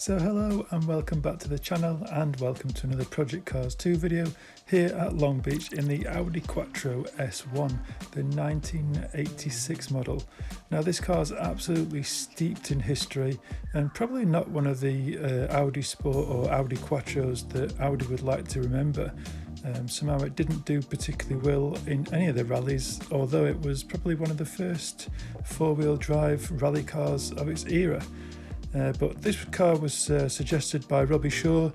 So hello and welcome back to the channel, and welcome to another Project Cars 2 video here at Long Beach in the Audi Quattro S1, the 1986 model. Now this car is absolutely steeped in history and probably not one of the Audi Sport or Audi Quattros that Audi would like to remember. Somehow it didn't do particularly well in any of the rallies, although it was probably one of the first four-wheel drive rally cars of its era. But this car was suggested by Robbie Shaw,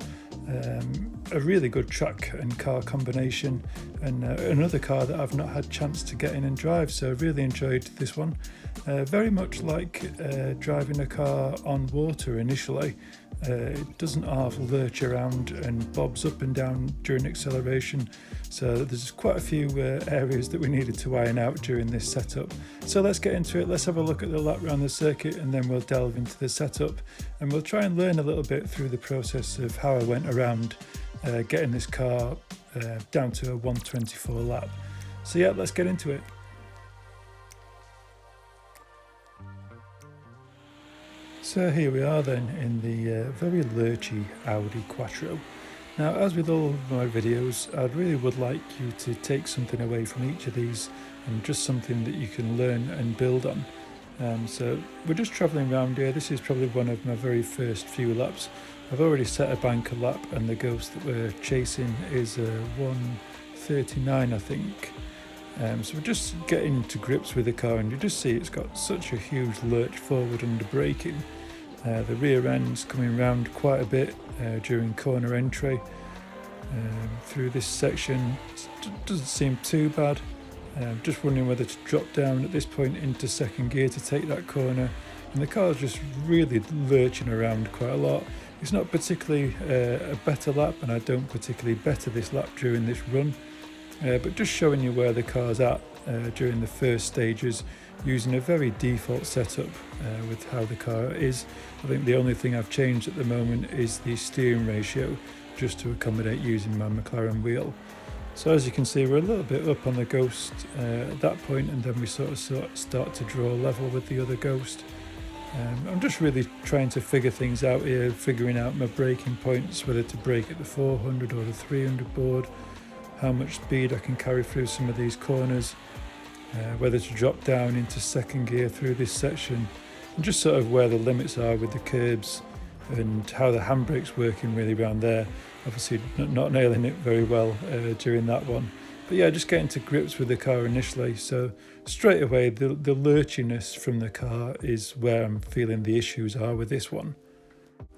a really good track and car combination, and another car that I've not had a chance to get in and drive, so I really enjoyed this one. Very much like driving a car on water initially. It doesn't half lurch around and bobs up and down during acceleration, so there's quite a few areas that we needed to iron out during this setup. So let's get into it. Let's have a look at the lap around the circuit, and then we'll delve into the setup, and we'll try and learn a little bit through the process of how I went around getting this car down to a 124 lap. So yeah, let's get into it. So here we are then in the very lurchy Audi Quattro. Now, as with all of my videos, I really would like you to take something away from each of these, and just something that you can learn and build on. So we're just travelling around here. This is probably one of my very first few laps. I've already set a banker lap, and the Ghost that we're chasing is a 139, I think. So we're just getting to grips with the car, and you just see it's got such a huge lurch forward under braking. The rear end's coming round quite a bit during corner entry. Through this section, it doesn't seem too bad. Just wondering whether to drop down at this point into second gear to take that corner, and the car's just really lurching around quite a lot. It's not particularly a better lap, and I don't particularly better this lap during this run. But just showing you where the car's at during the first stages, using a very default setup with how the car is. I think the only thing I've changed at the moment is the steering ratio, just to accommodate using my McLaren wheel. So as you can see, we're a little bit up on the Ghost at that point, and then we sort of start to draw level with the other Ghost. I'm just really trying to figure things out here, figuring out my braking points, whether to brake at the 400 or the 300 board, how much speed I can carry through some of these corners, whether to drop down into second gear through this section, and just sort of where the limits are with the curbs, and how the handbrake's working really around there. Obviously not nailing it very well during that one. But yeah, just getting to grips with the car initially. So straight away, the lurchiness from the car is where I'm feeling the issues are with this one.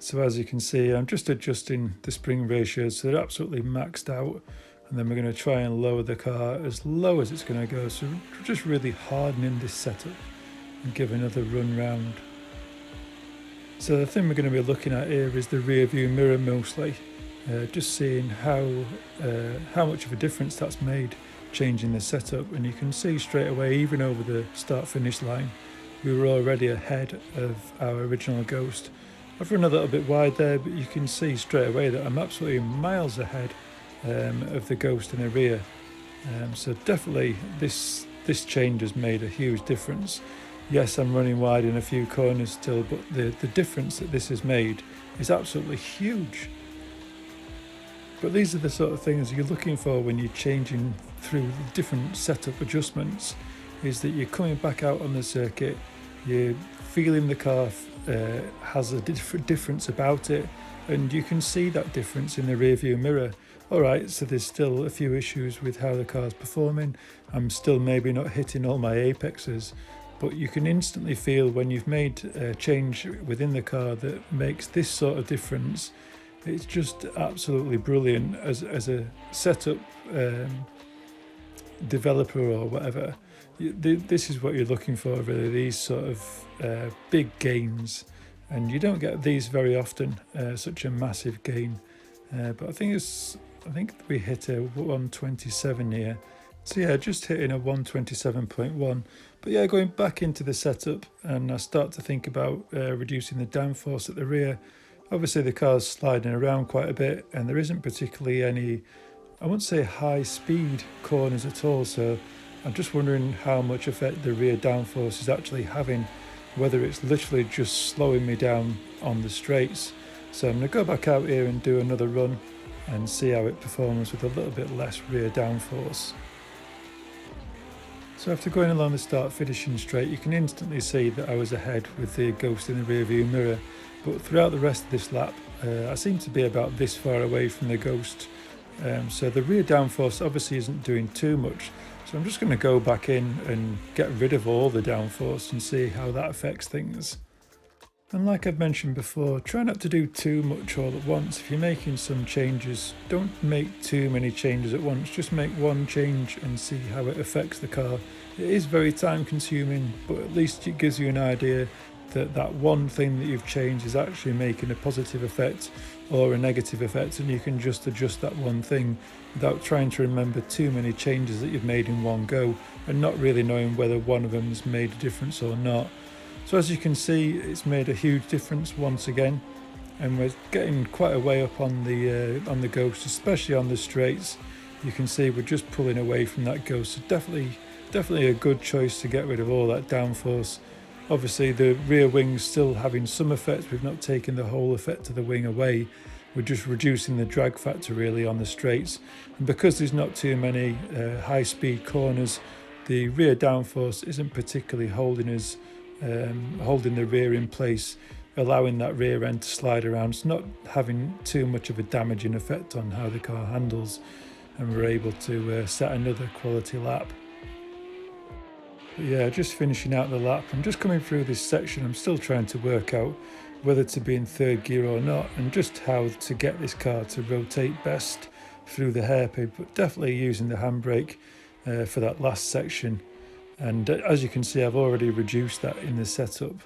So as you can see, I'm just adjusting the spring ratios so they're absolutely maxed out. And then we're going to try and lower the car as low as it's going to go. So we're just really hardening this setup and give another run round. So the thing we're going to be looking at here is the rear view mirror mostly. Just seeing how much of a difference that's made changing the setup. And you can see straight away, even over the start-finish line, we were already ahead of our original Ghost. I've run a little bit wide there, but you can see straight away that I'm absolutely miles ahead of the Ghost in the rear. So definitely this change has made a huge difference. Yes, I'm running wide in a few corners still, but the difference that this has made is absolutely huge. But these are the sort of things you're looking for when you're changing through different setup adjustments, is that you're coming back out on the circuit, you're feeling the car has a difference about it, and you can see that difference in the rear view mirror. Alright, so there's still a few issues with how the car's performing. I'm still maybe not hitting all my apexes, but you can instantly feel when you've made a change within the car that makes this sort of difference. It's just absolutely brilliant as a setup developer or whatever. This is what you're looking for, really, these sort of big gains. And you don't get these very often, such a massive gain. But I think we hit a 127 here. So yeah, just hitting a 127.1. But yeah, going back into the setup, and I start to think about reducing the downforce at the rear. Obviously the car's sliding around quite a bit, and there isn't particularly any, I wouldn't say high speed corners at all. So I'm just wondering how much effect the rear downforce is actually having, whether it's literally just slowing me down on the straights, So I'm going to go back out here and do another run and see how it performs with a little bit less rear downforce. So after going along the start finishing straight, you can instantly see that I was ahead with the Ghost in the rear view mirror, but throughout the rest of this lap I seem to be about this far away from the Ghost, so the rear downforce obviously isn't doing too much. So I'm just going to go back in and get rid of all the downforce and see how that affects things. And like I've mentioned before, try not to do too much all at once. If you're making some changes, don't make too many changes at once. Just make one change and see how it affects the car. It is very time consuming, but at least it gives you an idea that that one thing that you've changed is actually making a positive effect or a negative effect, and you can just adjust that one thing without trying to remember too many changes that you've made in one go and not really knowing whether one of them's made a difference or not. So as you can see, it's made a huge difference once again, and we're getting quite a way up on the Ghost, especially on the straights. You can see we're just pulling away from that Ghost, so definitely a good choice to get rid of all that downforce. Obviously the rear wing's still having some effect. We've not taken the whole effect of the wing away. We're just reducing the drag factor really on the straights, and because there's not too many high-speed corners, the rear downforce isn't particularly holding the rear in place, allowing that rear end to slide around. It's not having too much of a damaging effect on how the car handles, and we're able to set another quality lap. But yeah, just finishing out the lap. I'm just coming through this section. I'm still trying to work out whether to be in third gear or not, and just how to get this car to rotate best through the hairpin, but definitely using the handbrake for that last section. And as you can see, I've already reduced that in the setup.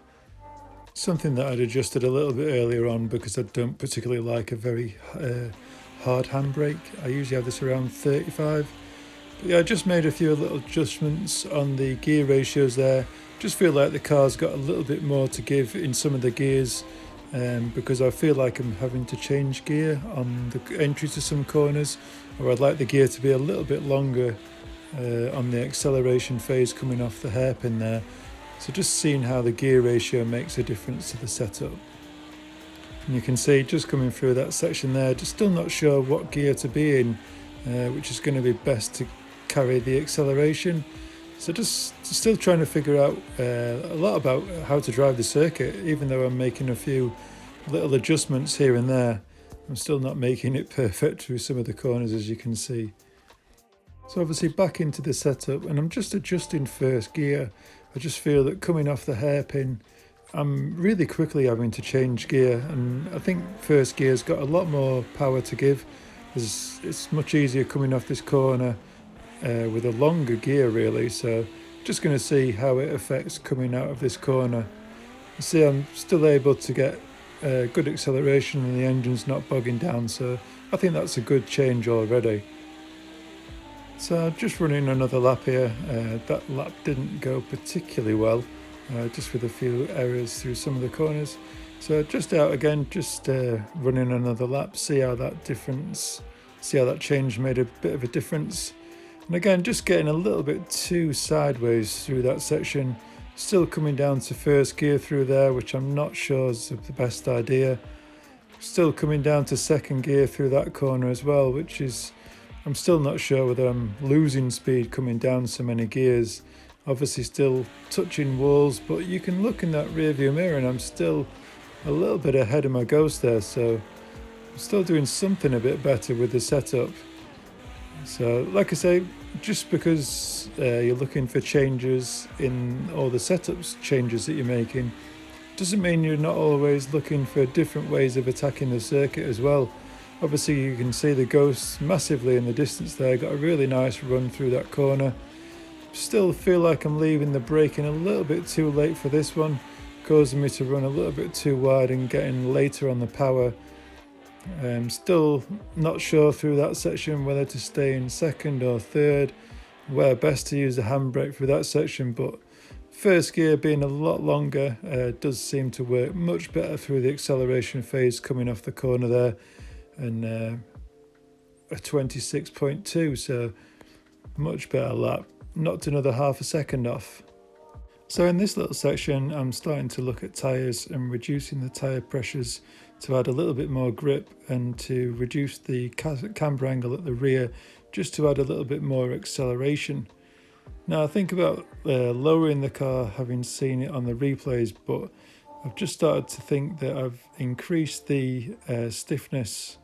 Something that I'd adjusted a little bit earlier on, because I don't particularly like a very hard handbrake. I usually have this around 35. But yeah, I just made a few little adjustments on the gear ratios there. Just feel like the car's got a little bit more to give in some of the gears, because I feel like I'm having to change gear on the entry to some corners, or I'd like the gear to be a little bit longer on the acceleration phase coming off the hairpin there. So just seeing how the gear ratio makes a difference to the setup. And you can see just coming through that section there, just still not sure what gear to be in, which is going to be best to carry the acceleration. So just still trying to figure out a lot about how to drive the circuit. Even though I'm making a few little adjustments here and there, I'm still not making it perfect through some of the corners, as you can see. So obviously back into the setup, and I'm just adjusting first gear. I just feel that coming off the hairpin, I'm really quickly having to change gear, and I think first gear's got a lot more power to give. It's much easier coming off this corner with a longer gear really, so just going to see how it affects coming out of this corner. You see I'm still able to get good acceleration and the engine's not bogging down, so I think that's a good change already. So just running another lap here. That lap didn't go particularly well, just with a few errors through some of the corners. So just out again, just running another lap, see how that change made a bit of a difference. And again, just getting a little bit too sideways through that section. Still coming down to first gear through there, which I'm not sure is the best idea. Still coming down to second gear through that corner as well, which is, I'm still not sure whether I'm losing speed coming down so many gears. Obviously still touching walls, but you can look in that rear view mirror and I'm still a little bit ahead of my Ghost there, so I'm still doing something a bit better with the setup. So like I say, just because you're looking for changes in all the setups changes that you're making, doesn't mean you're not always looking for different ways of attacking the circuit as well. Obviously you can see the Ghost massively in the distance there, got a really nice run through that corner. Still feel like I'm leaving the braking a little bit too late for this one, causing me to run a little bit too wide and getting later on the power. Still not sure through that section whether to stay in second or third, where best to use the handbrake for that section, but first gear being a lot longer does seem to work much better through the acceleration phase coming off the corner there, and a 26.2, so much better lap, knocked another half a second off. So in this little section, I'm starting to look at tyres and reducing the tyre pressures to add a little bit more grip and to reduce the camber angle at the rear, just to add a little bit more acceleration. Now I think about lowering the car, having seen it on the replays, but I've just started to think that I've increased the stiffness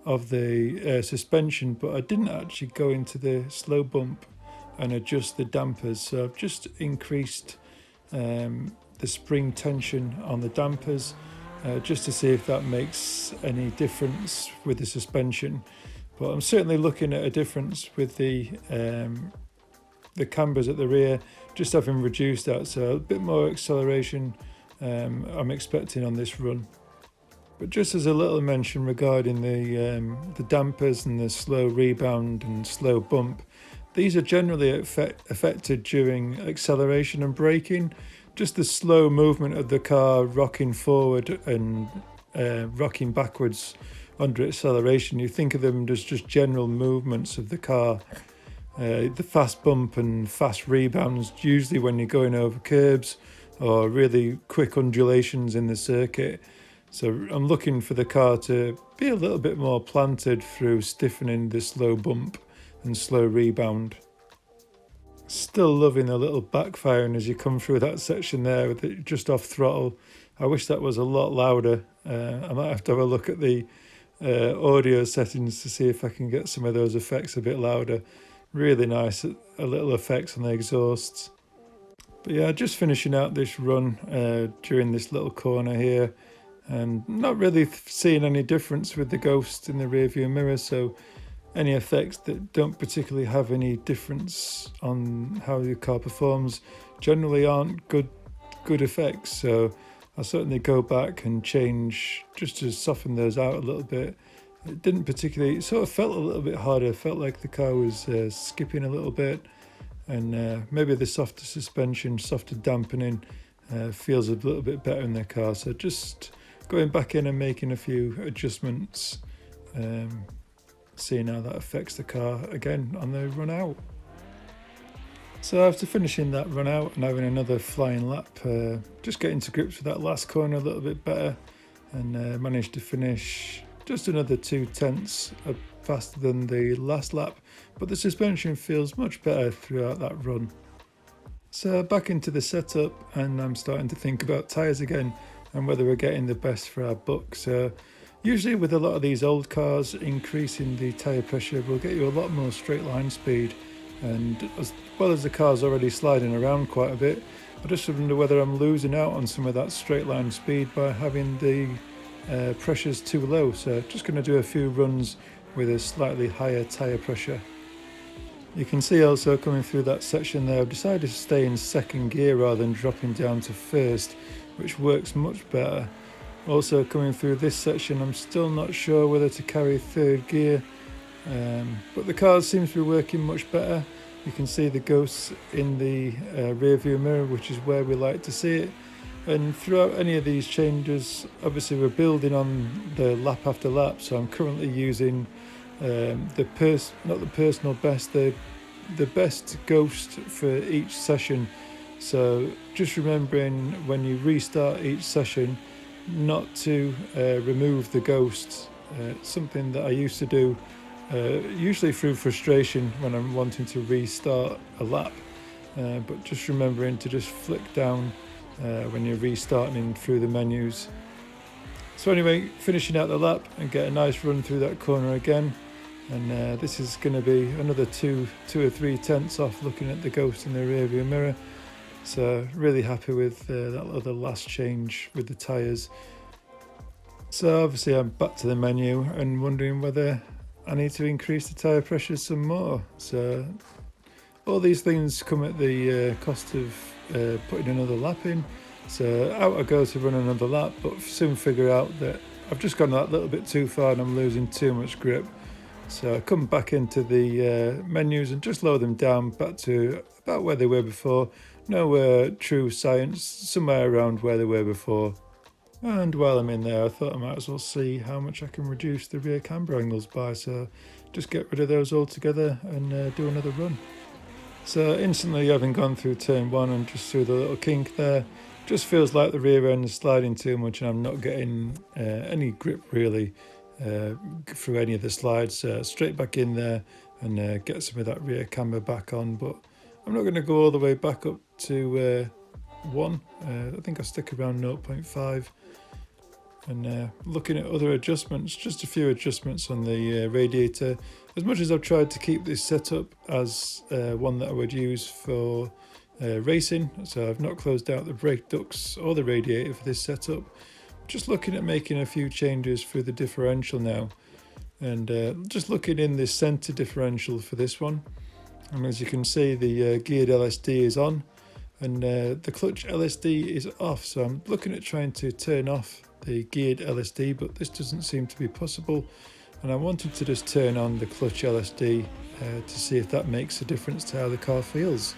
of the suspension, but I didn't actually go into the slow bump and adjust the dampers. So I've just increased the spring tension on the dampers just to see if that makes any difference with the suspension. But I'm certainly looking at a difference with the cambers at the rear, just having reduced that, so a bit more acceleration I'm expecting on this run. But just as a little mention regarding the dampers and the slow rebound and slow bump, these are generally affected during acceleration and braking. Just the slow movement of the car rocking forward and rocking backwards under acceleration. You think of them as just general movements of the car. The fast bump and fast rebounds, usually when you're going over curbs or really quick undulations in the circuit. So I'm looking for the car to be a little bit more planted through stiffening the slow bump and slow rebound. Still loving the little backfiring as you come through that section there with it just off throttle. I wish that was a lot louder. I might have to have a look at the audio settings to see if I can get some of those effects a bit louder. Really nice little effects on the exhausts. But yeah, just finishing out this run during this little corner here, and not really seeing any difference with the Ghost in the rearview mirror, so any effects that don't particularly have any difference on how your car performs generally aren't good effects. So I'll certainly go back and change just to soften those out a little bit. It didn't particularly, it sort of felt a little bit harder. It felt like the car was skipping a little bit, and maybe the softer suspension, softer dampening feels a little bit better in the car. So just going back in and making a few adjustments, seeing how that affects the car again on the run out. So after finishing that run out and having another flying lap, just getting to grips with that last corner a little bit better, and managed to finish just another 0.2 faster than the last lap, but the suspension feels much better throughout that run. So back into the setup, and I'm starting to think about tyres again and whether we're getting the best for our buck. So usually with a lot of these old cars, increasing the tyre pressure will get you a lot more straight line speed, and as well as the car's already sliding around quite a bit, I just wonder whether I'm losing out on some of that straight line speed by having the pressures too low. So just going to do a few runs with a slightly higher tyre pressure. You can see also coming through that section there, I've decided to stay in second gear rather than dropping down to first, which works much better. Also coming through this section, I'm still not sure whether to carry third gear, but the car seems to be working much better. You can see the ghosts in the rear view mirror, which is where we like to see it. And throughout any of these changes, obviously we're building on the lap after lap, so I'm currently using the personal best, the best ghost for each session. So just remembering when you restart each session not to remove the ghost, something that I used to do usually through frustration when I'm wanting to restart a lap, but just remembering to just flick down when you're restarting through the menus. So anyway, finishing out the lap and get a nice run through that corner again, and this is going to be another 2 or 3 tenths off looking at the ghost in the rear view mirror. So really happy with that other last change with the tyres. So obviously I'm back to the menu and wondering whether I need to increase the tyre pressure some more. So all these things come at the cost of putting another lap in. So out I go to run another lap, but soon figure out that I've just gone that little bit too far and I'm losing too much grip. So I come back into the menus and just lower them down back to about where they were before. No true science, somewhere around where they were before. And while I'm in there, I thought I might as well see how much I can reduce the rear camber angles by. So just get rid of those altogether and do another run. So instantly, having gone through turn 1 and just through the little kink there, just feels like the rear end is sliding too much and I'm not getting any grip really through any of the slides. Straight back in there and get some of that rear camber back on, but I'm not going to go all the way back up to 1. I think I'll stick around 0.5. And looking at other adjustments, just a few adjustments on the radiator. As much as I've tried to keep this setup as one that I would use for racing, so I've not closed out the brake ducts or the radiator for this setup. Just looking at making a few changes through the differential now, and just looking in this centre differential for this one. And as you can see, the geared LSD is on and the clutch LSD is off, so I'm looking at trying to turn off the geared LSD, but this doesn't seem to be possible, and I wanted to just turn on the clutch LSD to see if that makes a difference to how the car feels.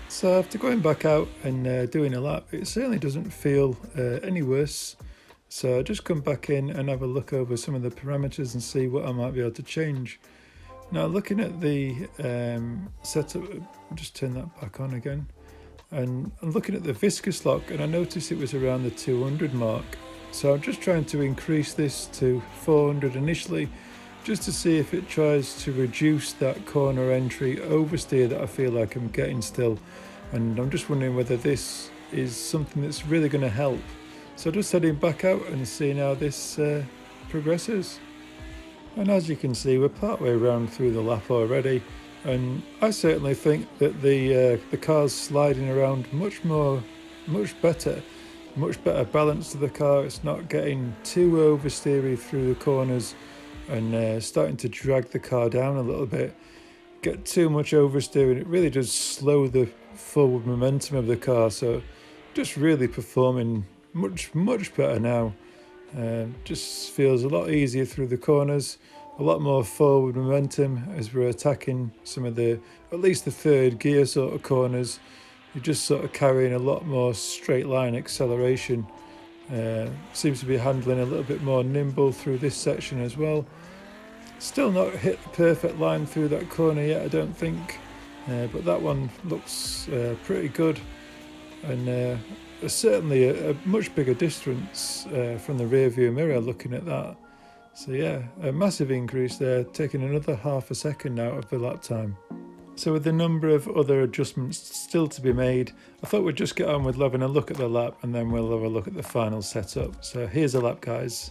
So after going back out and doing a lap, it certainly doesn't feel any worse, so I just come back in and have a look over some of the parameters and see what I might be able to change. Now looking at the setup, just turn that back on again, and I'm looking at the viscous lock and I noticed it was around the 200 mark. So I'm just trying to increase this to 400 initially, just to see if it tries to reduce that corner entry oversteer that I feel like I'm getting still. And I'm just wondering whether this is something that's really going to help. So just heading back out and seeing how this progresses. And as you can see, we're partway around through the lap already. And I certainly think that the car's sliding around much better. Much better balance to the car. It's not getting too oversteery through the corners and starting to drag the car down a little bit. Get too much oversteering, it really does slow the forward momentum of the car, so just really performing much better now. Just feels a lot easier through the corners, a lot more forward momentum as we're attacking some of the, at least the third gear sort of corners. You're just sort of carrying a lot more straight line acceleration. Seems to be handling a little bit more nimble through this section as well. Still not hit the perfect line through that corner yet, I don't think, but that one looks pretty good, and certainly a much bigger distance from the rear view mirror looking at that. So yeah, a massive increase there, taking another half a second out of the lap time. So with a number of other adjustments still to be made, I thought we'd just get on with having a look at the lap and then we'll have a look at the final setup. So here's the lap, guys.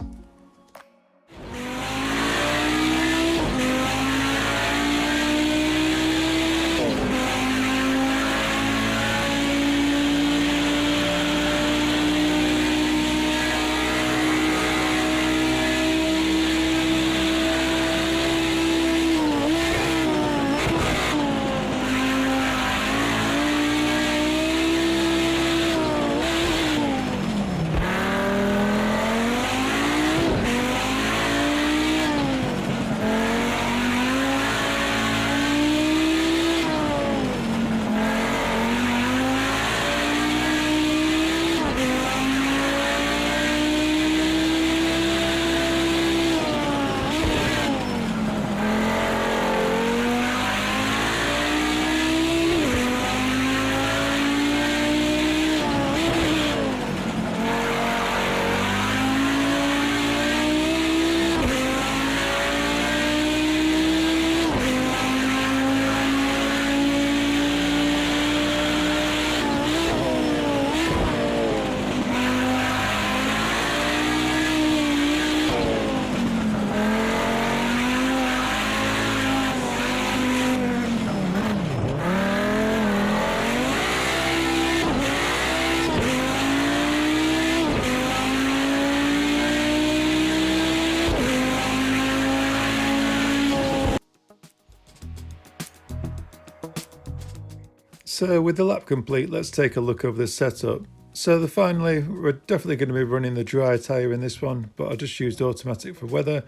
So with the lap complete, let's take a look over the setup. So finally, we're definitely going to be running the dry tyre in this one, but I just used automatic for weather.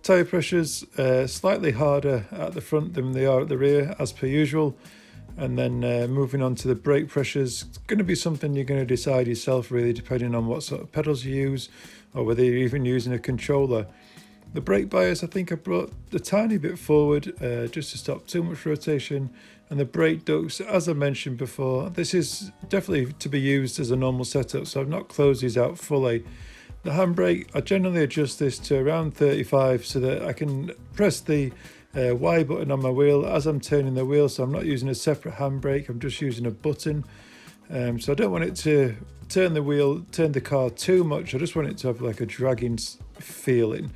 Tyre pressures slightly harder at the front than they are at the rear, as per usual. And then moving on to the brake pressures, it's going to be something you're going to decide yourself really, depending on what sort of pedals you use or whether you're even using a controller. The brake bias, I think I brought a tiny bit forward just to stop too much rotation, And the brake ducts, as I mentioned before, this is definitely to be used as a normal setup, so I've not closed these out fully. The handbrake, I generally adjust this to around 35 so that I can press the Y button on my wheel as I'm turning the wheel, so I'm not using a separate handbrake, I'm just using a button. So I don't want it to turn the car too much, I just want it to have like a dragging feeling.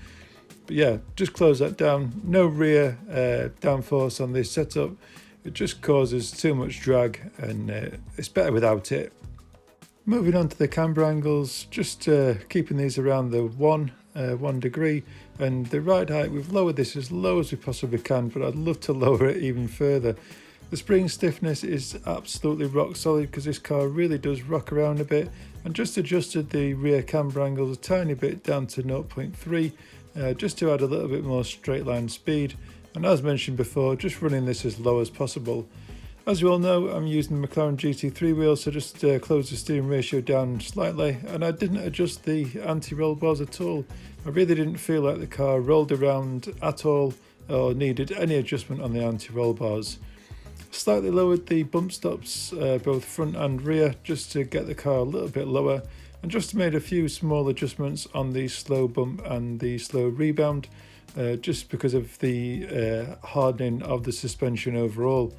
But yeah, just close that down. No rear downforce on this setup, it just causes too much drag, and it's better without it. Moving on to the camber angles, just keeping these around the 1 degree, and the ride height, we've lowered this as low as we possibly can, but I'd love to lower it even further. The spring stiffness is absolutely rock solid because this car really does rock around a bit, and just adjusted the rear camber angles a tiny bit down to 0.3 just to add a little bit more straight line speed, and as mentioned before, just running this as low as possible. As you all know, I'm using the McLaren GT3 wheel, so just close the steering ratio down slightly, and I didn't adjust the anti-roll bars at all. I really didn't feel like the car rolled around at all or needed any adjustment on the anti-roll bars. Slightly lowered the bump stops, both front and rear, just to get the car a little bit lower, and just made a few small adjustments on the slow bump and the slow rebound, just because of the hardening of the suspension overall.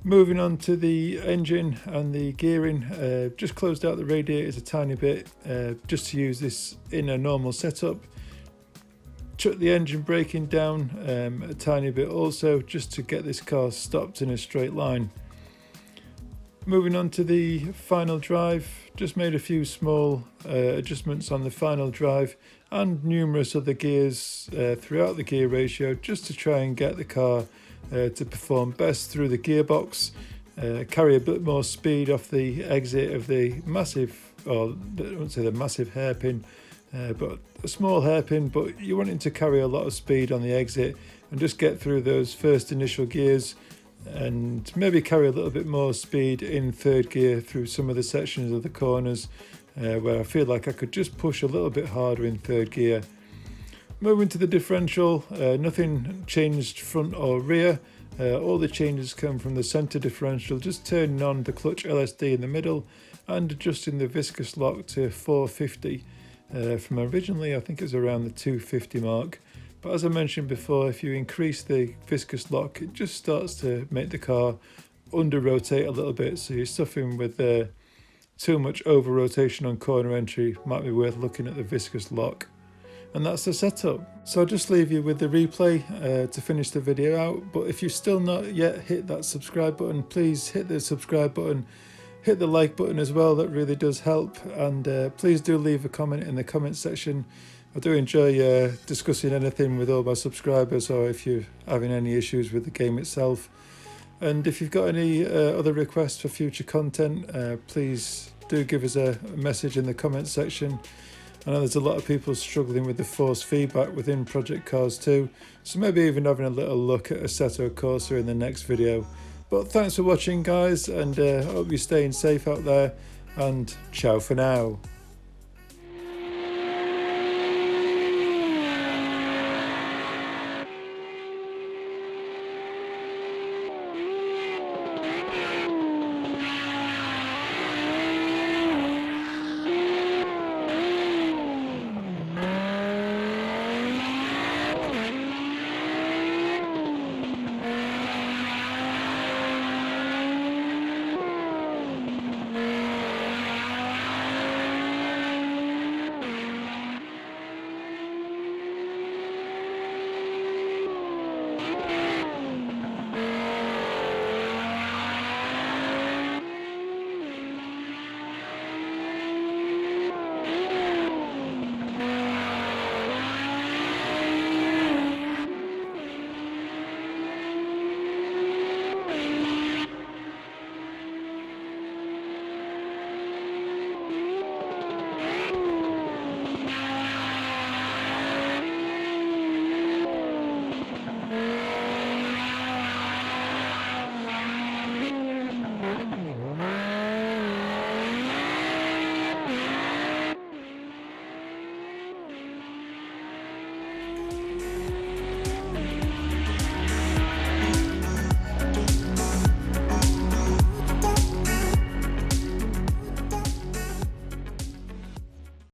Moving on to the engine and the gearing, just closed out the radiators a tiny bit, just to use this in a normal setup. Took the engine braking down a tiny bit also, just to get this car stopped in a straight line. Moving on to the final drive, just made a few small adjustments on the final drive and numerous other gears throughout the gear ratio, just to try and get the car to perform best through the gearbox, carry a bit more speed off the exit of the massive, or I won't say the massive hairpin, but a small hairpin, but you're wanting to carry a lot of speed on the exit and just get through those first initial gears, and maybe carry a little bit more speed in third gear through some of the sections of the corners where I feel like I could just push a little bit harder in third gear. Moving to the differential, nothing changed front or rear, all the changes come from the centre differential, just turning on the clutch LSD in the middle and adjusting the viscous lock to 450 from originally I think it was around the 250 mark. But as I mentioned before, if you increase the viscous lock, it just starts to make the car under rotate a little bit, so you're suffering with too much over rotation on corner entry. Might be worth looking at the viscous lock. And that's the setup. So I'll just leave you with the replay to finish the video out, but if you've still not yet hit that subscribe button, please hit the subscribe button, hit the like button as well, that really does help, and please do leave a comment in the comment section. I do enjoy discussing anything with all my subscribers, or if you're having any issues with the game itself. And if you've got any other requests for future content, please do give us a message in the comment section. I know there's a lot of people struggling with the force feedback within Project Cars 2, so maybe even having a little look at Assetto Corsa in the next video. But thanks for watching guys, and I hope you're staying safe out there, and ciao for now.